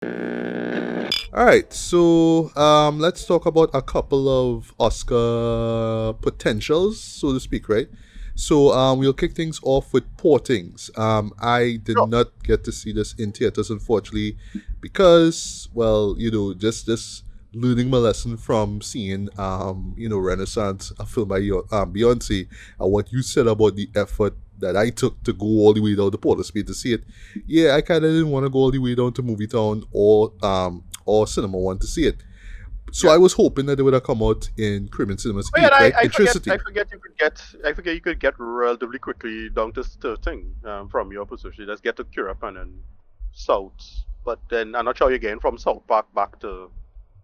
All right, so let's talk about a couple of Oscar potentials, so to speak, right? So we'll kick things off with Poor Things. I did Sure. not get to see this in theaters, unfortunately, because, well, just learning my lesson from seeing, Renaissance, a film by Beyonce, and what you said about the effort that I took to go all the way down to Port of Spain to see it. Yeah, I kind of didn't want to go all the way down to Movie Town or Cinema One to see it. So Yeah. I was hoping that they would have come out in Crimin Cinemas Oh yeah, and 8, right? I Electricity. forget you could get, I forget you could get relatively quickly down to thing from your position. Just get to Curap and then south. But then I'm not sure you're getting from South Park back to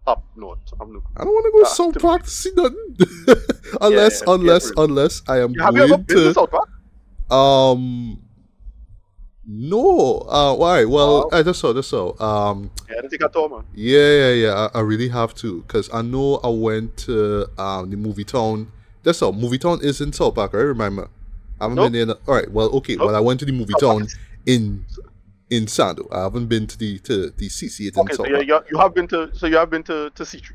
up north. I don't want to go South To Park movie. to see nothing. Yeah, unless, yeah, get unless, real. unless I am Have you ever going been to to, South Park? um, no, why? Well, Wow. I just saw. Yeah, I take a tour, man. Yeah. I really have to, because I know I went to the Movie Town. That's all. Movie Town is in South Park, right? Remember? I haven't been Nope, there. All right. Well, okay. Well, nope. I went to the Movie South Park Town is in Sando. I haven't been to the CC8 in okay. So South Park. you have been to, so you have been to C3.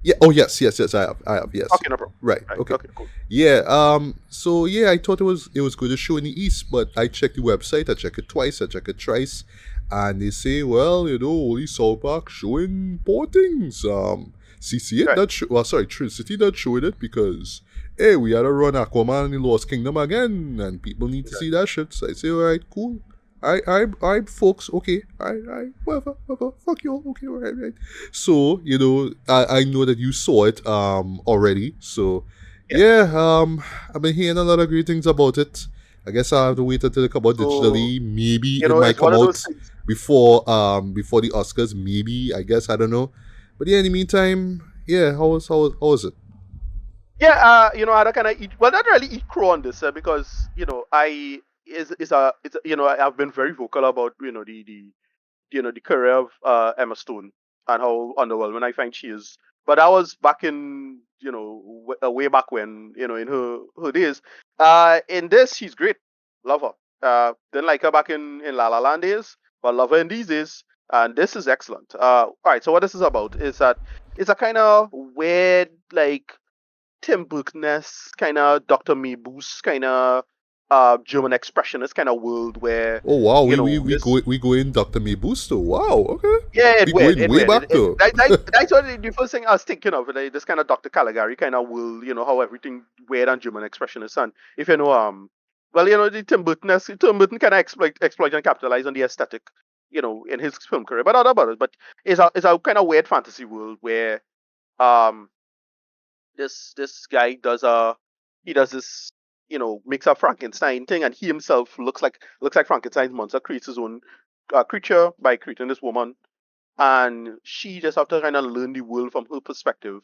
Yeah. Oh yes. I have. Yes. Okay, no problem. Right. Right. Okay. Okay, cool. Yeah. So yeah, I thought it was good to show in the East, but I checked the website. I checked it twice. I checked it thrice, and they say, well, only South Park showing poor things. CC8 Right. not well, sorry, True City not showing it because hey, we had to run Aquaman in the Lost Kingdom again, and people need to Okay. see that shit. So I say, all right, cool. I, folks, okay, whatever, fuck you all, okay, all right. So, I know that you saw it, already, so, Yeah. yeah, I've been hearing a lot of great things about it. I guess I'll have to wait until it come out So digitally. Maybe it might it's one come of those out things. before the Oscars, maybe, I guess, I don't know. But yeah, in the meantime, yeah, how was it? Yeah, I don't kind of eat. Well, not really eat crow on this because I is a it's a- I've been very vocal about the career of Emma Stone and how underwhelming I find she is. But that was back in way back when in her days. In this she's great, love her. Didn't like her back in La La Land days, but love her in these days. And this is excellent. All right, so what this is about is that it's a kind of weird like Tim Burton-esque kind of Dr. Mabuse kind of German expressionist kind of world where Oh wow, this we go in Dr. Mebusto. Wow, okay. yeah We going it way weird back though. that's what the first thing I was thinking of like, this kind of Dr. Caligari kind of world, how everything weird and German expressionist. And if you know well the Tim Burton kind of exploit and capitalize on the aesthetic in his film career, but not about it. But it's a kind of weird fantasy world where um this guy does this makes a Frankenstein thing, and he himself looks like Frankenstein's monster, creates his own creature by creating this woman, and she just have to kind of learn the world from her perspective,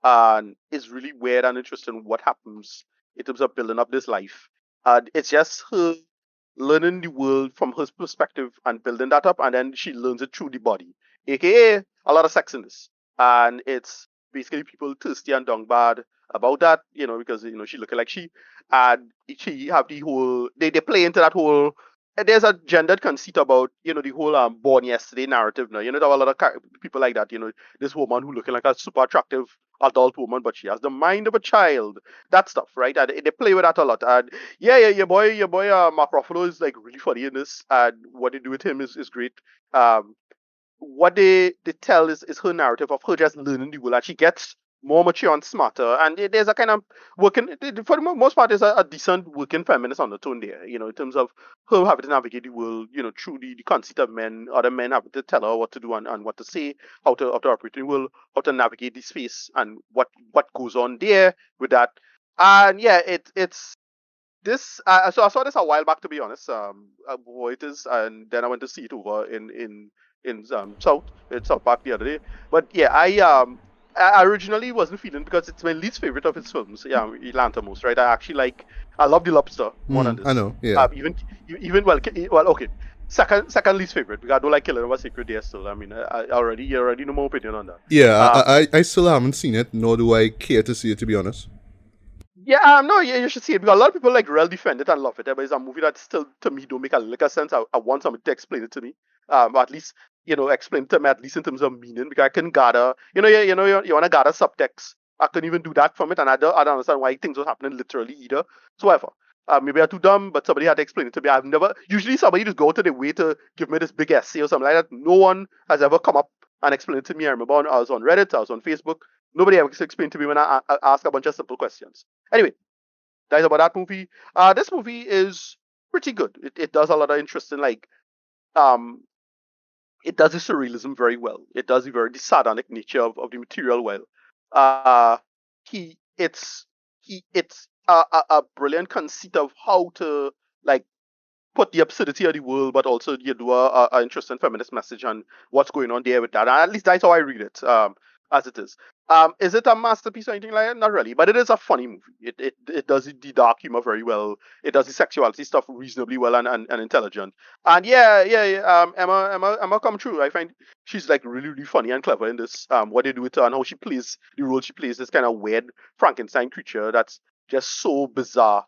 and it's really weird and interesting what happens in terms of building up this life. It's just her learning the world from her perspective and building that up, and then she learns it through the body, aka a lot of sex in this, and it's basically people thirsty and down bad about that, because she looking like she, and she have the whole they play into that whole. And there's a gendered conceit about the whole born yesterday narrative now. There are a lot of people like that. This woman who looking like a super attractive adult woman, but she has the mind of a child. That stuff, right? And they play with that a lot. And yeah, your boy, Mark Ruffalo is like really funny in this, and what they do with him is great. Um, what they tell is her narrative of her just learning the world, and she gets more mature and smarter. And there's a kind of working for the most part, there's a decent working feminist undertone there. In terms of her having to navigate the world, through the conceit of men, other men having to tell her what to do and what to say, how to operate in the world, how to navigate the space, and what goes on there with that. And yeah, it's this. So I saw this a while back, to be honest. What it is, and then I went to see it over in South Park the other day. But yeah, I originally wasn't feeling because it's my least favorite of his films. Yeah, Lanthimos, right? I love the Lobster more than I this. know, yeah. Even okay. Second least favorite because I don't like Killing of a Sacred Deer still. I mean, you already know my opinion on that. Yeah, Um, I still haven't seen it, nor do I care to see it, to be honest. Yeah, no, yeah, you should see it because a lot of people like really defend it and love it, but it's a movie that still, to me, don't make a lick of sense. I want somebody to explain it to me, at least explain to me at least in terms of meaning, because I couldn't gather, you want to gather subtext. I couldn't even do that from it, and I don't understand why things were happening literally either. So whatever. Maybe I'm too dumb, but somebody had to explain it to me. I've never, usually somebody just go to the way to give me this big essay or something like that. No one has ever come up and explained it to me. I remember I was on Reddit, I was on Facebook. Nobody ever explained to me when I ask a bunch of simple questions. Anyway, that's about that movie. This movie is pretty good. It does a lot of interesting, like, um, it does the surrealism very well. It does the sardonic nature of the material well. Uh, it's a brilliant conceit of how to, like, put the absurdity of the world, but also you do a interesting feminist message on what's going on there with that. And at least that's how I read it, as it is. Is it a masterpiece or anything like that? Not really, but it is a funny movie. It does the dark humor very well. It does the sexuality stuff reasonably well and intelligent. And yeah. Emma come true. I find she's like really, really funny and clever in this. What they do with her and how she plays the role she plays, this kind of weird Frankenstein creature that's just so bizarre.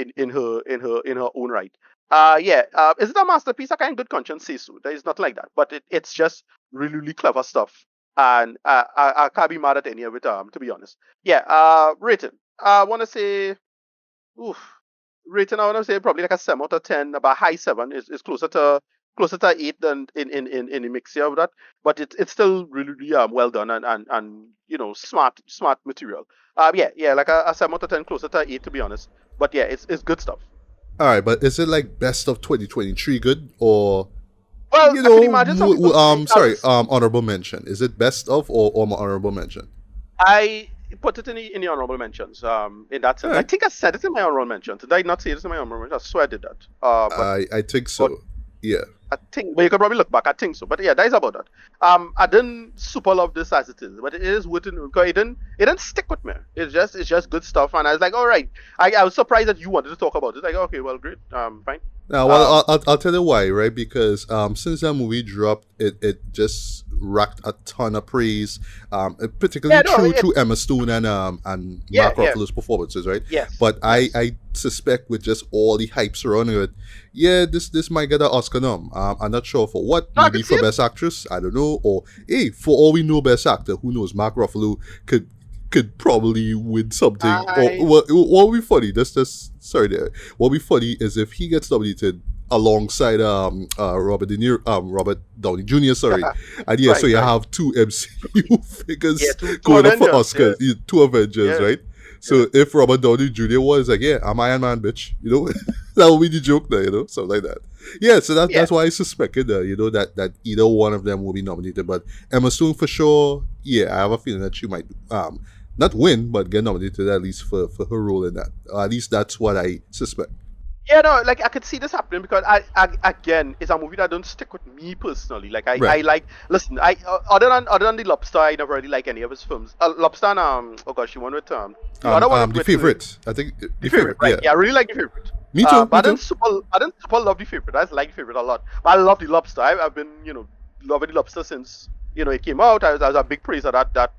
In her own right. Yeah. Is it a masterpiece? I can in good conscience say so. There is nothing like that. But it's just really, really clever stuff. And I can't be mad at any of it, to be honest. Yeah, rating. I want to say, oof, rating, I want to say probably like a 7 out of 10, about high 7 is closer to 8 than in the mix here of that. But it's still really, really well done and smart material. Yeah, like a 7 out of 10, closer to 8 to be honest. But yeah, it's good stuff. All right, but is it like best of 2023 good, or Well, I can imagine some people say sorry, honorable mention? Is it best of or honorable mention? I put it in the honorable mentions. In that All sense, I right, think I said it in my honorable mentions. Did I not say this in my honorable mentions? I swear I did that. I think But so. Yeah. I think, but you could probably look back. I think so, but yeah, that is about that. I didn't super love this as it is, but it is written because it didn't stick with me. It's just good stuff, and I was like, all right. I was surprised that you wanted to talk about it. Like, okay, well, great, fine. Now, well, Um, I'll tell you why, right? Because since that movie dropped, it just racked a ton of praise, yeah, particularly no, through Emma Stone and yeah, Mark yeah, Ruffalo's performances, right? yes, But yes. I suspect with just all the hype surrounding it, yeah, this might get an Oscar nom. I'm not sure for what. No, I Maybe could see for it. Best Actress, I don't know. Or hey, for all we know, Best Actor, who knows? Mark Ruffalo could probably win something. Or I what would be funny? That's sorry there. What would be funny is if he gets nominated alongside Robert Downey Jr. Sorry, and yeah, so right, you right. have two MCU Yeah, figures two going up for Avengers. Oscars, Yes, yeah, two Avengers, yes, right? yes. So if Robert Downey Jr. was like, yeah, I'm Iron Man, bitch, that would be the joke there, something like that. Yeah, so Yeah. that's why I suspected that either one of them will be nominated, but Emma Stone for sure. Yeah, I have a feeling that she might not win, but get nominated at least for her role in that. At least that's what I suspect. Yeah, no, like I could see this happening because I again, it's a movie that don't stick with me personally. Like I Right. like listen, other than the Lobster, I never really like any of his films. Lobster and oh gosh, you one with the other one The with favorite. I think the the favorite, favorite. right? Yeah. Yeah, I really like the favorite. Me too. But Me too. I didn't super love the favorite. I just like the favorite a lot. But I love the Lobster. I've been loving the Lobster since it came out. I was a big praise of that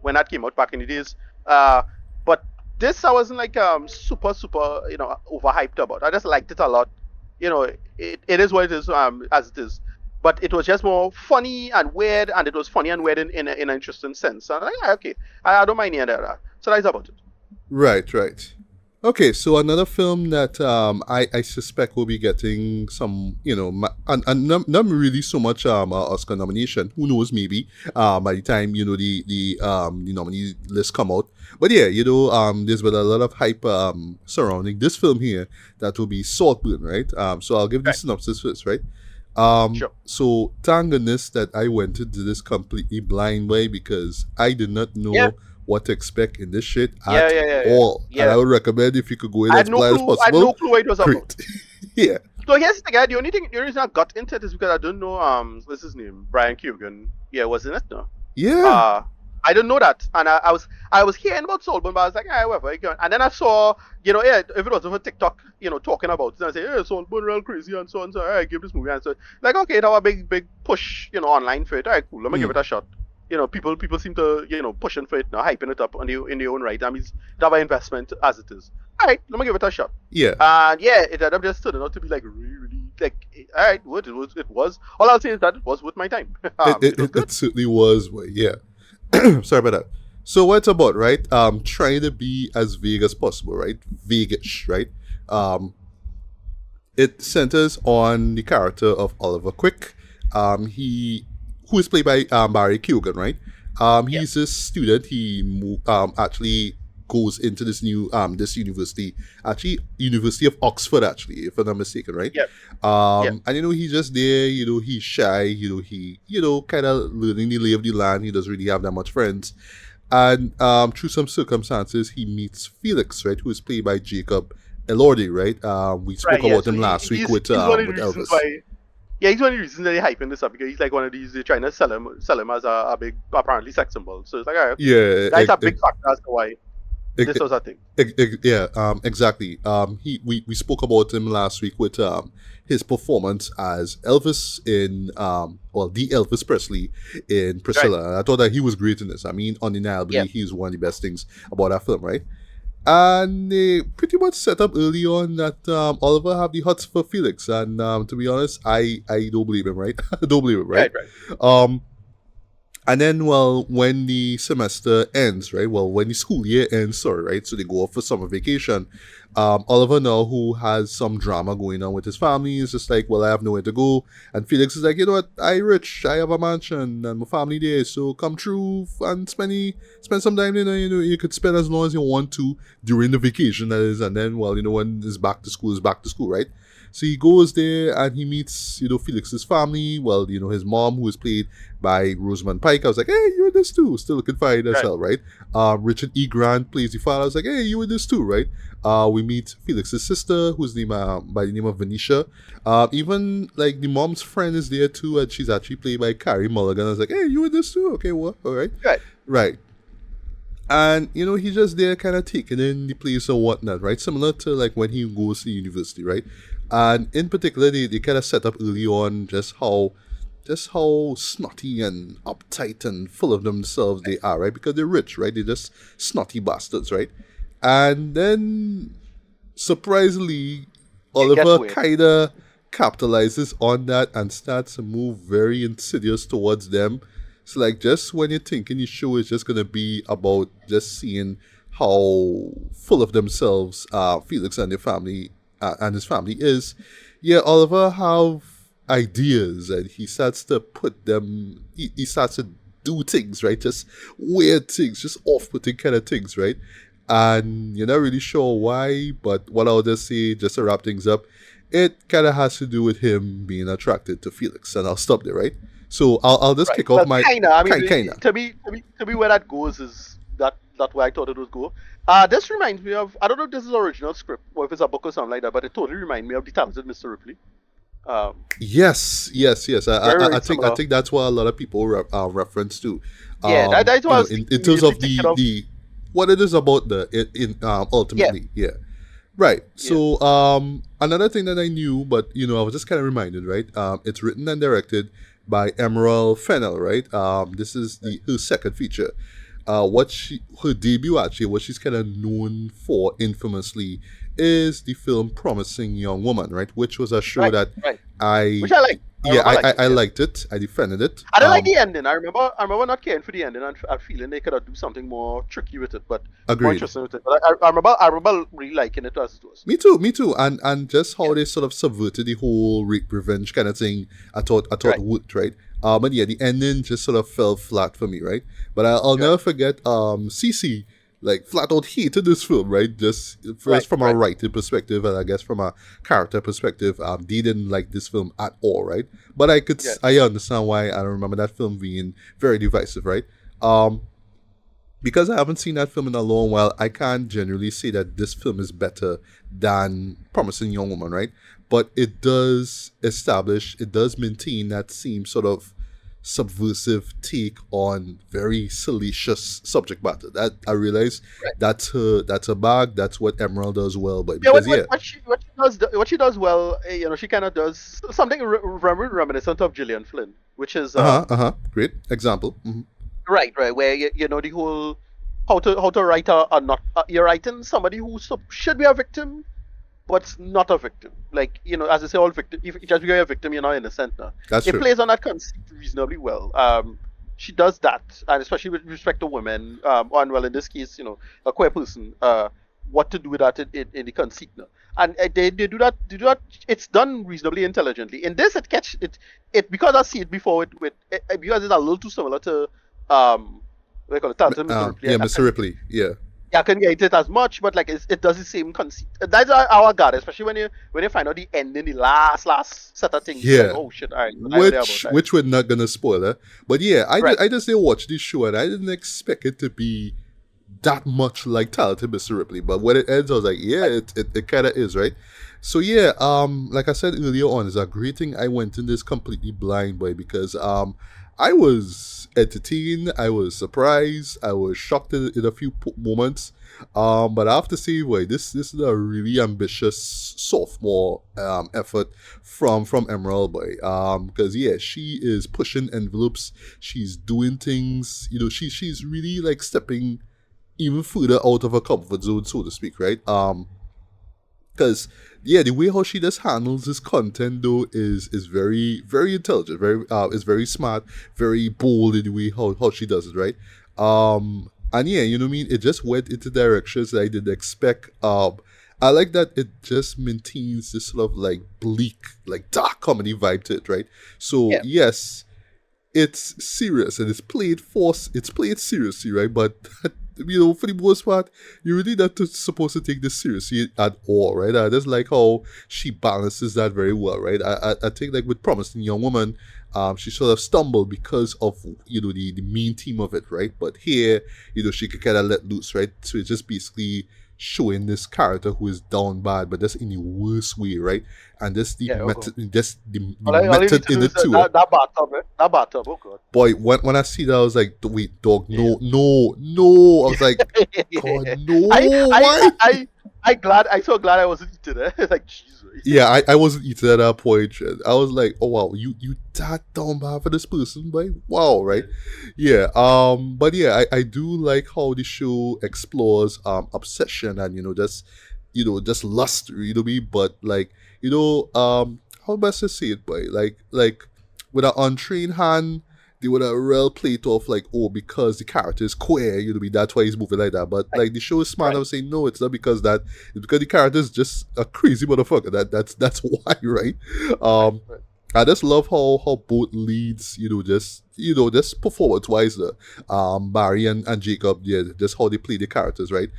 when that came out back in the days. But this I wasn't like super overhyped about. I just liked it a lot. It is what it is as it is. But it was just more funny and weird, and it was funny and weird in an interesting sense. So I'm like, yeah, okay, I don't mind any of that. So that's about it. Right. Right. Okay, so another film that I suspect will be getting some, and not really so much Oscar nomination. Who knows? Maybe by the time the nominee list come out. But yeah, there's been a lot of hype surrounding this film here that will be Saltburn, right? So I'll give the Right. synopsis first, right? Sure. So thank goodness that I went into this completely blind way because I did not Yeah. know what to expect in this shit Yeah. at Yeah. Yeah. Yeah. all. And Yeah. I would recommend if you could go in I as had no blind as clue. I had possible, no clue what it was about. great. Yeah. So here's the thing. The only reason I got into it is because I don't know what's his name, Brian Keoghan. Yeah, wasn't it? No. Yeah. Uh, I didn't know that, and I was hearing about Saltburn, but I was like, ah, whatever. And then I saw, yeah, if it was over TikTok, talking about it, and I say, yeah, Saltburn real crazy and so on. So I give this movie, and so like, okay, that was a big push, online for it. All right, cool. Let me give Mm. it a shot. People seem to, pushing for it now, hyping it up in their own right. That means they have an investment as it is. All right, let me give it a shot. Yeah. And yeah, it ended up just turning out to be like really, really like, all right, what it was. All I'll say is that it was worth my time. It, It it, was it, good. it certainly was, but yeah. Sorry about that. So what it's about, right? Trying to be as vague as possible, right? Vaguish, right? Um, it centers on the character of Oliver Quick. He who is played by Barry Keoghan, right? Yeah, He's a student. Actually goes into this university, actually University of Oxford, actually, if I'm not mistaken, right? yeah, yeah. And he's just there. He's shy. He kind of learning the lay of the land. He doesn't really have that much friends. And through some circumstances, he meets Felix, right, who is played by Jacob Elordi, right? We spoke Right, yeah. about So him last week he's one of the with reasons Elvis. why. Yeah, he's one of the reasons that they're hyping this up because he's like one of these. They're trying to sell him as a big, apparently sex symbol. So it's like, all right, okay, Yeah, that's a big factor as to why e- this was a thing. yeah, exactly. We spoke about him last week with his performance as Elvis in the Elvis Presley in Right. Priscilla. And I thought that he was great in this. I mean, Yeah. undeniably, he's one of the best things about that film, right? And they pretty much set up early on that Oliver have the hots for Felix, and to be honest, I don't believe him, right? I don't believe him, right? Right. Right. Um, and then, well, when the semester ends, right? Well, when the school year ends, sorry, right? So they go off for summer vacation. Oliver now, who has some drama going on with his family, is just like, well, I have nowhere to go. And Felix is like, you know what? I rich. I have a mansion and my family there. So come through and spend some time. You could spend as long as you want to during the vacation, that is. And then, well, when it's back to school, it's back to school, right? So he goes there and he meets, Felix's family. Well, his mom, who is played by Rosamund Pike. I was like, hey, you're in this too. Still looking fine as Right. hell, right? Richard E. Grant plays the father. I was like, hey, you in this too, right? We meet Felix's sister, who's by the name of Venetia. Even like the mom's friend is there too, and she's actually played by Carrie Mulligan. I was like, hey, you in this too? Okay, what? All right, Right. right. And he's just there kind of taking in the place or whatnot, right? Similar to like when he goes to university, right? And in particular, they kind of set up early on just how snotty and uptight and full of themselves they are, right? Because they're rich, right? They're just snotty bastards, right? And then surprisingly, It gets Oliver weird. kinda capitalizes on that and starts to move very insidious towards them. It's like just when you're thinking the show is just gonna be about just seeing how full of themselves Felix and their family and his family is, yeah, Oliver have ideas and he starts to put them. He starts to do things, right? Just weird things, just off-putting kind of things, right? And you're not really sure why, but what I'll just say, just to wrap things up, it kind of has to do with him being attracted to Felix, and I'll stop there, right? So I'll just Right. kick off Well, my kinda. I mean, kinda. to me, where that goes is that where I thought it would go. This reminds me of, I don't know if this is original script or if it's a book or something like that, but it totally reminds me of The Talented Mr. Ripley. Um, Yes, yes, yes. very I very think I similar. think that's what a lot of people reference to. Yeah, that's what I was In terms immediately of thinking of. the what it is about the in Yeah, ultimately, yeah. Right. yeah, So another thing that I knew, but I was just kind of reminded, right? It's written and directed by Emerald Fennell, right? This is the her second feature. Her debut actually, what she's kind of known for infamously, is the film Promising Young Woman, right? Which was a show right, that right. I Which I like. I yeah remember liking I it. Yeah. liked it. I defended it. I didn't like the ending. I remember not caring for the ending and feeling they could have do something more tricky with it, but more Agreed. interesting with it. But I remember really liking it as it was. Me too, and just how Yeah, they sort of subverted the whole rape revenge kind of thing. I thought right, worked, right. But yeah, the ending just sort of fell flat for me, right. But I'll right, never forget Cece like flat out hated this film, right. Just right, first from a right. writing perspective, and I guess from a character perspective, they didn't like this film at all, right. But Yeah, I understand why. I remember that film being very divisive, right. Um, because I haven't seen that film in a long while, I can't generally say that this film is better than Promising Young Woman, right? But it does maintain that same sort of subversive take on very salacious subject matter. That I realize right. that's her bag. That's what Emerald does well. But Yeah, because yeah, what she does well, she kind of does something reminiscent of Gillian Flynn, which is great example. right, where the whole how to write a not you're writing somebody who should be a victim, but not a victim. Like, as I say, all victim. If just because you're a victim, you're not innocent. No. That's It true. plays on that conceit reasonably well. She does that, and especially with respect to women, and well, in this case, a queer person. What to do with that in the conceit. No. And they do that. They do that. It's done reasonably intelligently. In this, it because I see it before because it's a little too similar to what do you call it, Talented Mr. Ripley. Yeah, Mr. Ripley. Yeah. Yeah, I couldn't get it as much, but like it does the same conceit. That's our god, especially when you find out the ending, the last set of things. It's like, Yeah. oh shit, all right, I know about that. Which we're not gonna spoil it. But yeah, Right. I just did watch this show and I didn't expect it to be that much like Talented Mr. Ripley. But when it ends, I was like, yeah, it kinda is, right? So yeah, like I said earlier on, it's a great thing I went in this completely blind by because I was entertained, I was surprised, I was shocked in a few moments. But I have to say, wait, this is a really ambitious sophomore effort from Emerald Boy. Because yeah, she is pushing envelopes, she's doing things, she's really like stepping even further out of her comfort zone, so to speak, right? Because yeah, the way how she just handles this content though is very very intelligent, very is very smart, very bold in the way how she does it, right? And yeah, you know what I mean. It just went into directions that I didn't expect. I like that it just maintains this sort of like bleak, like dark comedy vibe to it, right? So Yeah. yes, it's serious and it's played seriously, right? But for the most part, you're really not supposed to take this seriously at all, right? I just like how she balances that very well, right? I think like with Promising Young Woman, she sort of stumbled because of the main theme of it, right? But here, she could kind of let loose, right? So it's just basically showing this character who is down bad, but that's in the worst way, right? And that's the Yeah. Okay. method, that's the All you need method to in do it is too. that bathtub, eh? That bathtub. Oh god. Boy, when I see that, I was like, wait, dog, Yeah. no. I was like, God, no, I why? I I I so glad I wasn't eating it. It's like Jesus. Yeah, I wasn't eating at that point. I was like, oh wow, you that down bad for this person, boy. Wow, right? Yeah. But yeah, I do like how the show explores obsession and just lust, me. But like, how best to say it, boy? Like with an untrained hand, they would have real played off like, oh, because the character is queer, that's why he's moving like that. But like the show is smart. I Right. was saying no, it's not because that. It's because the character is just a crazy motherfucker. That's why, right? Right. Um, Right. I just love how both leads, just performance wise, Barry and Jacob, yeah, just how they play the characters, right?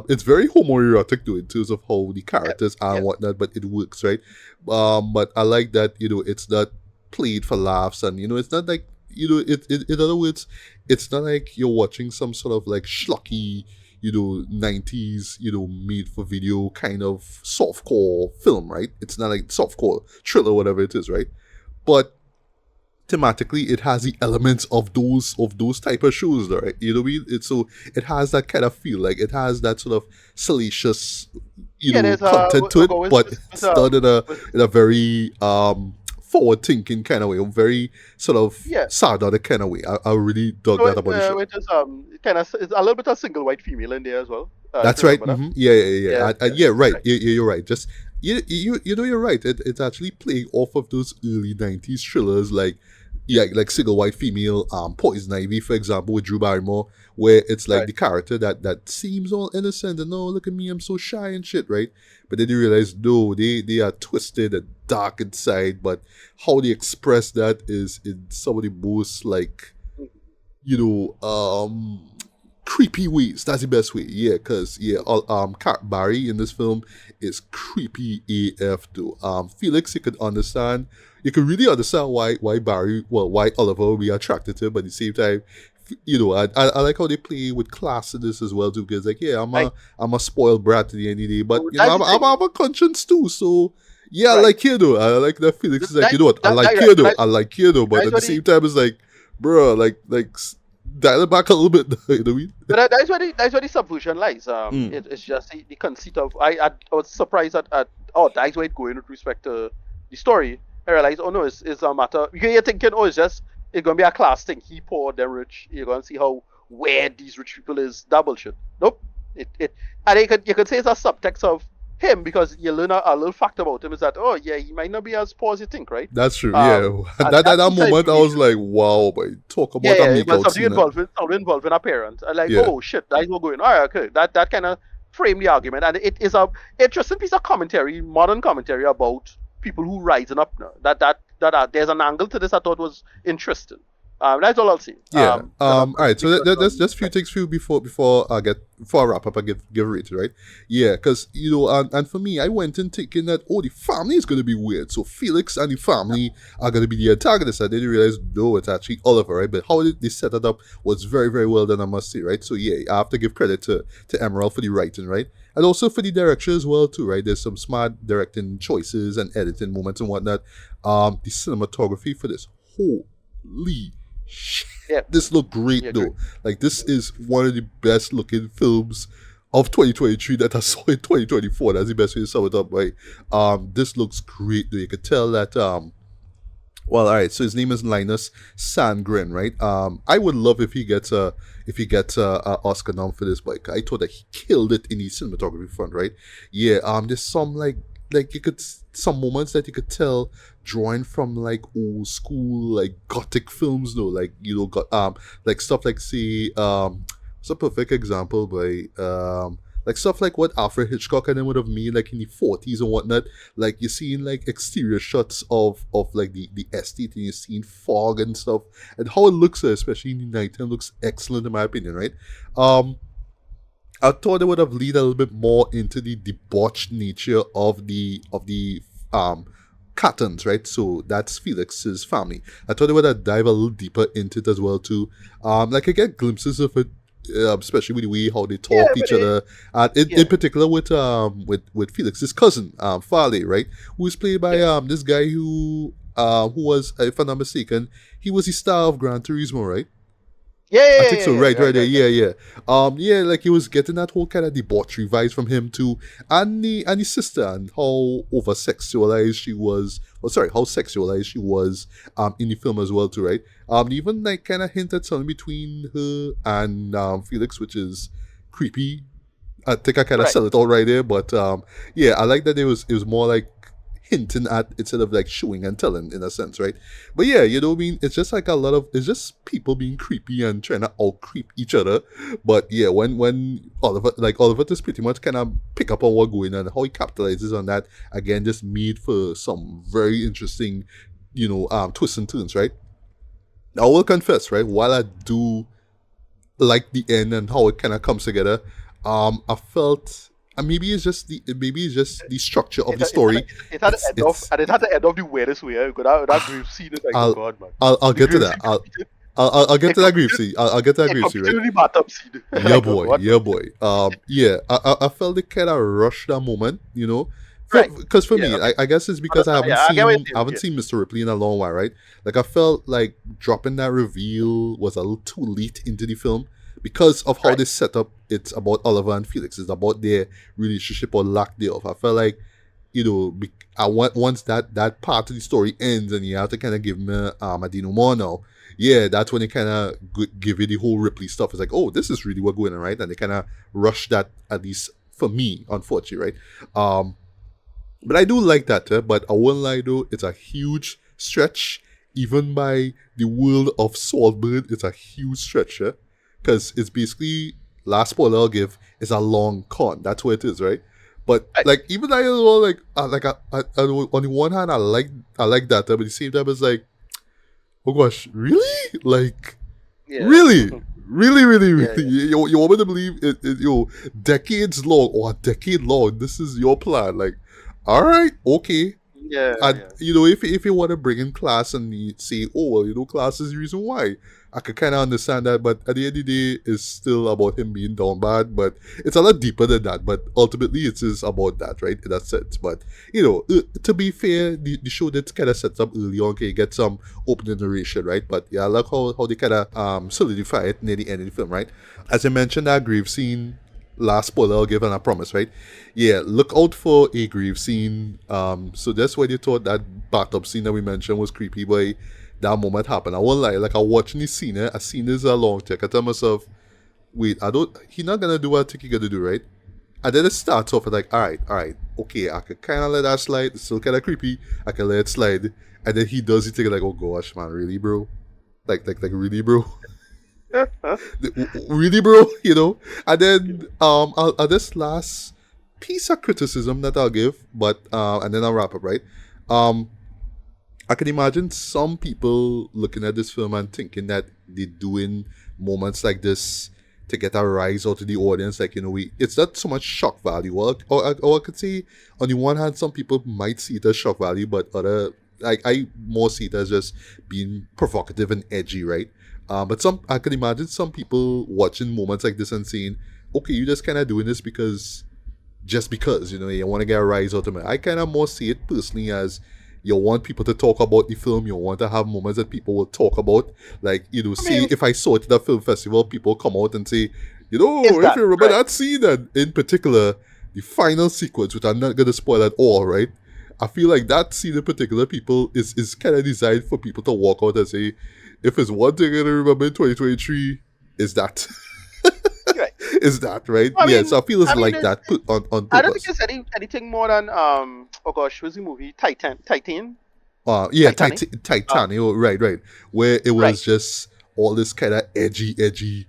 It's very homoerotic though in terms of how the Yeah. characters are Yeah. and whatnot, but it works, right? But I like that, it's not played for laughs, and it's not like in other words, it's not like you're watching some sort of like schlocky 90s made for video kind of softcore film, right? It's not like softcore thriller, whatever it is, right? But thematically it has the elements of those type of shows, though, right? You know what I mean? It has that kind of feel, like it has that sort of salacious Yeah. There's content to we'll it, go but it's done in a with very forward thinking kind of way, a very sort of yeah. sardonic kind of way. I really dug So that about the show. which is kind of it's a little bit of single white female in there as well. If That's you right. remember that. Yeah. Yeah. Yeah, right. Right. You're right. Just you're right. It's actually playing off of those early '90s thrillers, like Single White Female, Poison Ivy, for example, with Drew Barrymore, where it's like Right. the character that seems all innocent and no, look at me, I'm so shy and shit, right? But then you realize no, they are twisted and dark inside. But how they express that is in some of the most like you know, creepy ways. That's the best way. Yeah, because Barry in this film is creepy AF though. Felix, you could understand. You could really understand why Oliver would be attracted to him, but at the same time, I like how they play with class in this as well too. Because like, yeah, Right. I'm a spoiled brat at the end of the day, but That's the I thing. have a conscience too. So yeah, I Right. like you though. I like that Felix is like, That, you know what? I that, like that, you though. that, I like you though. But that's at the what same time, it's like, bro, dial it back a little bit. You know what I mean? but that's where the subversion lies. Mm. It's just the conceit of I was surprised at that's where it going with respect to the story. I realized no, it's a matter. You're thinking it's gonna be a class thing. He poor, them rich. You're gonna see how weird these rich people is. That bullshit. Nope. It and you could say it's a subtext of him because you learn a little fact about him is that, oh yeah, he might not be as poor as you think, right? That's true. Um, Yeah, and that that piece of moment I was information, like, wow, boy, talk yeah, about a yeah, make but out scene. something involving a parent. And like, Yeah, oh shit, that's what going on. All right, okay. That kind of frame the argument, and it is a interesting piece of commentary, modern commentary about people who rising up now. There's an angle to this I thought was interesting. That's all I'll say. yeah. Because All right. So because there's just a few things for you before I wrap up. I give a rating, right? Yeah, because and for me, I went in thinking that the family is gonna be weird. So Felix and the family are gonna be the antagonists. I didn't realize no, it's actually Oliver, right? But how they set it up was very very well done, I must say, right? So yeah, I have to give credit to Emerald for the writing, right? And also for the direction as well too, right? There's some smart directing choices and editing moments and whatnot. The cinematography for this, holy shit, yeah, this look great yeah, agree. though. Like this is one of the best looking films of 2023 that I saw in 2024. That's the best way to sum it up, right? This looks great though. You could tell that well, all right. So his name is Linus Sandgren, right? I would love if he gets a Oscar nom for this bike. I thought that he killed it in the cinematography front, right? Yeah. There's some like you could some moments that you could tell drawing from like old school like gothic films though, like got like stuff like say it's a perfect example by like stuff like what Alfred Hitchcock and them would have made like in the 40s and whatnot. Like you're seeing like exterior shots of like the estate, and you're seeing fog and stuff, and how it looks especially in the nighttime looks excellent in my opinion, right? um I thought they would have leaned a little bit more into the debauched nature of the Cattons, right? So that's Felix's family. I thought they would have dive a little deeper into it as well too. Like I get glimpses of it, especially with the way how they Yeah, talk to but each other, and in yeah, particular with Felix's cousin, Farley, right? Who's played by yeah, this guy who was, if I'm not mistaken, he was the star of Gran Turismo, right? yeah, I yeah, think yeah, so. yeah, Right, right, there. right, right. Yeah, yeah. Yeah, like he was getting that whole kind of debauchery vibes from him too, and the sister, and how over sexualized she was. Oh, sorry, how sexualized she was. In the film as well too, right? Even like kind of hinted something between her and Felix, which is creepy. I think I kind of Right. sell it all right there, but yeah, I like that it was more like hinting at instead of like showing and telling in a sense, right? But yeah, you know what I mean? It's just like it's just people being creepy and trying to out creep each other. But yeah, when Oliver just pretty much kind of pick up on what's going on, how he capitalizes on that again, just made for some very interesting, twists and turns, right? I will confess, right? While I do like the end and how it kind of comes together, I felt maybe it's just the structure of It the had, it had, story. it had the It's end of, it's and it had the end of the weirdest way. Because that grave scene is like, oh I'll god, man. I'll The get to grave that. scene completed. I'll get It to that grief completed. scene. I'll get to that It grief scene, right? completed with the bathtub scene. Yeah, Like, oh boy. god, man. Yeah, boy. Yeah. I felt they kind of rushed that moment, Right. because for me, Yeah. Okay. I guess it's because Understand. Yeah. I get what you're I saying. haven't Yeah. seen Mr. Ripley in a long while, right? Like I felt like dropping that reveal was a little too late into the film because of how Right. they set up. It's about Oliver and Felix. It's about their relationship or lack thereof. I felt like I want once that part of the story ends and you have to kind of give me a denouement now. Yeah, that's when they kind of give you the whole Ripley stuff. It's like, oh, this is really what going on, right? And they kind of rush that, at least for me, unfortunately, right? But I do like that, but I won't lie though, it's a huge stretch. Even by the world of Saltburn, it's a huge stretch, because it's basically, last spoiler I'll give, is a long con. That's what it is, right? But Right. like even I as well, on the one hand I like that, but at the same time it's like, oh gosh, really? Like Yeah. really? Really, really, Yeah. really? Yeah. You want me to believe decades long or a decade long, this is your plan? Like, alright, okay. Yeah. And Yeah. if you want to bring in class and you say, oh well, class is the reason why, I could kind of understand that. But at the end of the day, it's still about him being down bad. But it's a lot deeper than that. But ultimately, it is about that, right? In that sense. But to be fair, the show did kind of sets up early on. Okay, you get some opening narration, right? But yeah, I like how they kind of solidify it near the end of the film, right? As I mentioned, that grave scene, last spoiler I'll give, and I promise, right? Yeah, look out for a grave scene. So that's why you thought that bathtub scene that we mentioned was creepy, but that moment happened. I won't lie, like I watching the scene, I seen this a long take. I tell myself, wait, he not gonna do what I think he gonna do, right? And then it starts off with like, all right, okay, I could kind of let that slide. It's still kind of creepy. I can let it slide. And then he does. He take it like, oh gosh, man, really, bro? Like really, bro? Really, bro? You know. And then this last piece of criticism that I'll give, but and then I'll wrap up, right? Um, I can imagine some people looking at this film and thinking that they're doing moments like this to get a rise out of the audience. Like, you know, it's not so much shock value. Or I could say, on the one hand, some people might see it as shock value, but other, like, I more see it as just being provocative and edgy, right? But I can imagine some people watching moments like this and saying, okay, you're just kind of doing this just because, you know, you want to get a rise out of it. I kind of more see it personally as you want people to talk about the film. You want to have moments that people will talk about. Like, you know, I see, mean, if I saw it at a film festival, people come out and say, you know, is if that you remember right? that scene, and in particular, the final sequence, which I'm not going to spoil at all, right? I feel like that scene in particular, people is kind of designed for people to walk out and say, if it's one thing I remember in 2023, is that. Right. Is that, right? I Yeah, mean, so I feel it's I mean, like that put on I don't think purpose. it's anything more than oh gosh, what's the movie Yeah, Titanic? Um, Titanic, oh, right. Where it right, was just all this kind of edgy.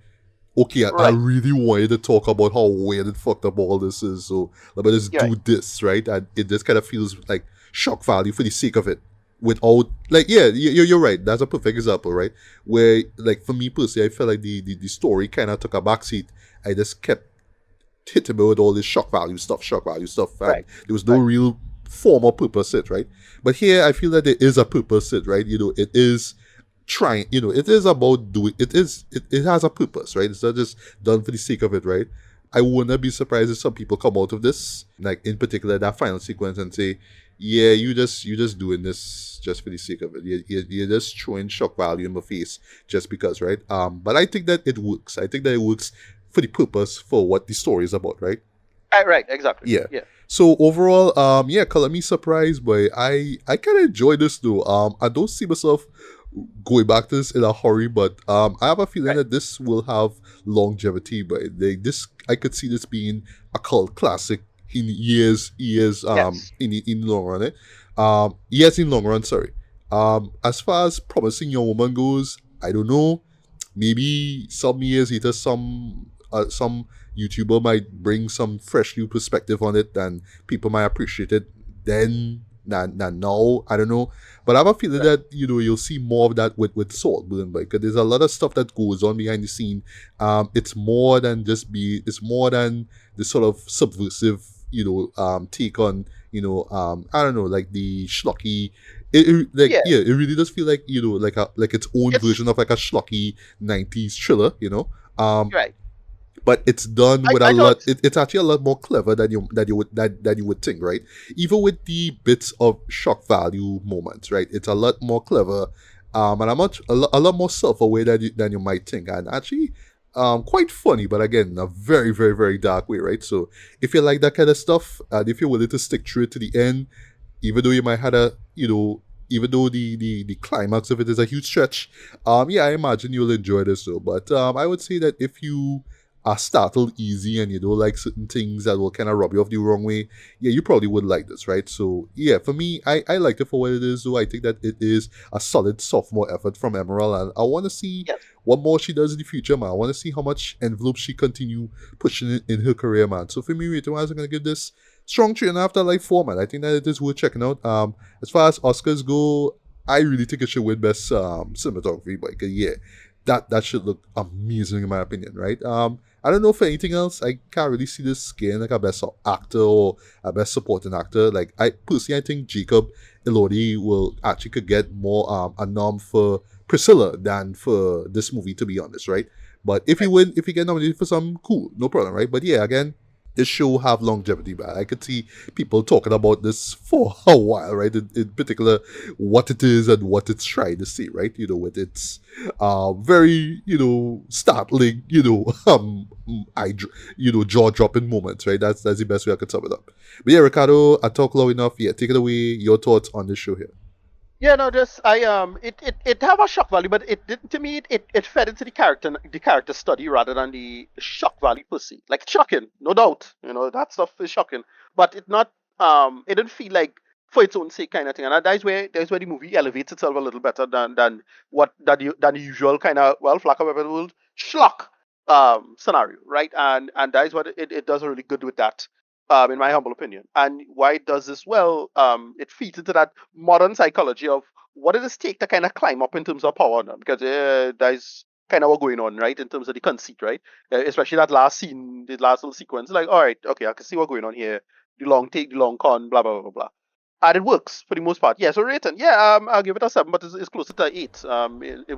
Okay, I right, really wanted to talk about how weird and fucked up all this is, so let me just you're right, do this, right? And it just kind of feels like shock value for the sake of it. Without, like, yeah, you're right. That's a perfect example, right? Where, like, for me personally, I felt like the story kind of took a backseat. I just kept hitting me with all this shock value stuff, and right, there was no right. real form or purpose it, right? But here I feel that there is a purpose it, right? You know, it is trying, you know, it is about doing it has a purpose, right? It's not just done for the sake of it, right? I wouldn't be surprised if some people come out of this, like in particular that final sequence, and say, yeah, you just doing this just for the sake of it. You're just throwing shock value in my face just because, right? But I think that it works. I think that it works for the purpose for what the story is about, right? Right, exactly. Yeah. Yeah. So overall, yeah, color me surprised, but I kind of enjoy this though. I don't see myself going back to this in a hurry, but I have a feeling Right. that this will have longevity. But this, I could see this being a cult classic in years, Yes. in the long run. Yes, in the long run. Sorry. As far as Promising Young Woman goes, I don't know. Maybe some years later, some YouTuber might bring some fresh new perspective on it, and people might appreciate it then than now. I don't know, but I have a feeling Right. that, you know, you'll see more of that with Saltburn, because there's a lot of stuff that goes on behind the scene. It's more than it's more than the sort of subversive, you know, take on, you know, I don't know, like the schlocky. Like, Yeah. yeah, it really does feel like, you know, like its own It's version of like a schlocky 90s thriller, you know. right. But it's done with a I lot. don't. It's actually a lot more clever than you would think, right? Even with the bits of shock value moments, right? It's a lot more clever, and a lot more self-aware than you might think, and actually, quite funny. But again, in a very very very dark way, right? So if you like that kind of stuff, and if you're willing to stick through it to the end, even though you might had a, you know, even though the climax of it is a huge stretch, yeah, I imagine you'll enjoy this though. But I would say that if you are startled easy and you don't like certain things that will kind of rub you off the wrong way, yeah, you probably would like this, right? So yeah, for me, I like it for what it is, though. I think that it is a solid sophomore effort from Emerald, and I want to see Yes. what more she does in the future, man. I want to see how much envelope she continue pushing in her career, man. So for me, rating wise, I'm gonna give this strong 3.5 after like 4, man. I think that it is worth checking out. As far as Oscars go, I really think it should win best cinematography, but yeah, that should look amazing in my opinion, right? I don't know for anything else. I can't really see this getting like a best actor or a best supporting actor. Like, I personally, I think Jacob Elordi will actually could get more a nom for Priscilla than for this movie, to be honest, right? But if he get nominated for some, cool, no problem, right? But yeah, again, this show have longevity, but I could see people talking about this for a while, right? In particular, what it is and what it's trying to say, right? You know, with its very, you know, startling, you know, jaw dropping moments, right? That's the best way I could sum it up. But yeah, Ricardo, I talk low enough. Yeah, take it away. Your thoughts on this show here. Yeah, no, just it have a shock value, but it didn't to me. It fed into the character study rather than the shock value per se. Like it's shocking, no doubt. You know that stuff is shocking, but it not it didn't feel like for its own sake kind of thing. And that's where the movie elevates itself a little better than what than the usual kind of well, flack of a better word, schlock scenario, right? And that is what it does really good with that. In my humble opinion. And why it does this well, it feeds into that modern psychology of what does it take to kind of climb up in terms of power now? Because there's kind of what going on, right, in terms of the conceit, right? Especially that last scene, the last little sequence. Like, all right, okay, I can see what's going on here. The long take, the long con, blah blah blah blah. And it works for the most part. Yeah, so rating, yeah, I'll give it a 7, but it's closer to 8.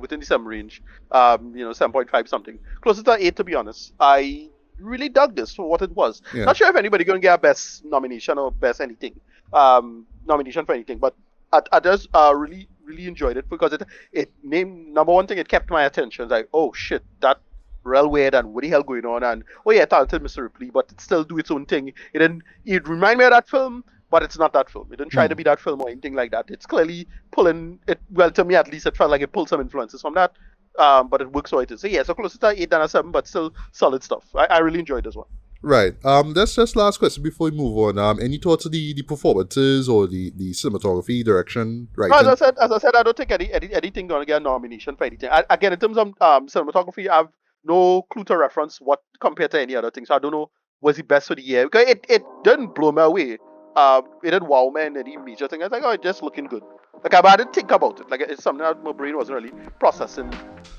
Within the 7 range. 7.5 something, closer to 8 to be honest. I really dug this for what it was. Yeah. Not sure if anybody gonna get a best nomination or best anything, nomination for anything, but I just really enjoyed it because it named number one thing. It kept my attention. It's like, oh shit, that real weird and what the hell going on, and oh yeah, talented Mr. Ripley, but it still do its own thing. It remind me of that film, but it's not that film. It didn't try to be that film or anything like that. It's clearly pulling it. Well, to me at least, it felt like it pulled some influences from that. But it works how it is. So yeah, so closer to 8 than a 7, but still solid stuff. I really enjoyed this one. Right. That's just last question before we move on. Any thoughts of the performances or the cinematography, direction, No, writing? as I said, I don't think anything gonna get a nomination for anything. Again, in terms of cinematography, I have no clue to reference what compared to any other thing. So I don't know was the best for the year because it didn't blow me away. It didn't wow me in any major thing. I was like, oh, it's just looking good. Like I didn't think about it. Like it's something that my brain wasn't really processing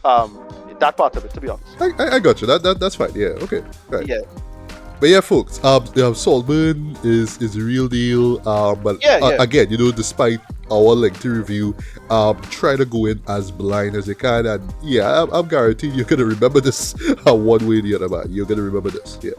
that part of it. To be honest. I got you. That's fine. Yeah. Okay. Right. Yeah. But yeah, folks. Saltburn is a real deal. But Yeah. again, despite our lengthy review, try to go in as blind as you can, and yeah, I'm guaranteed you're gonna remember this one way or the other. Man, you're gonna remember this. Yeah.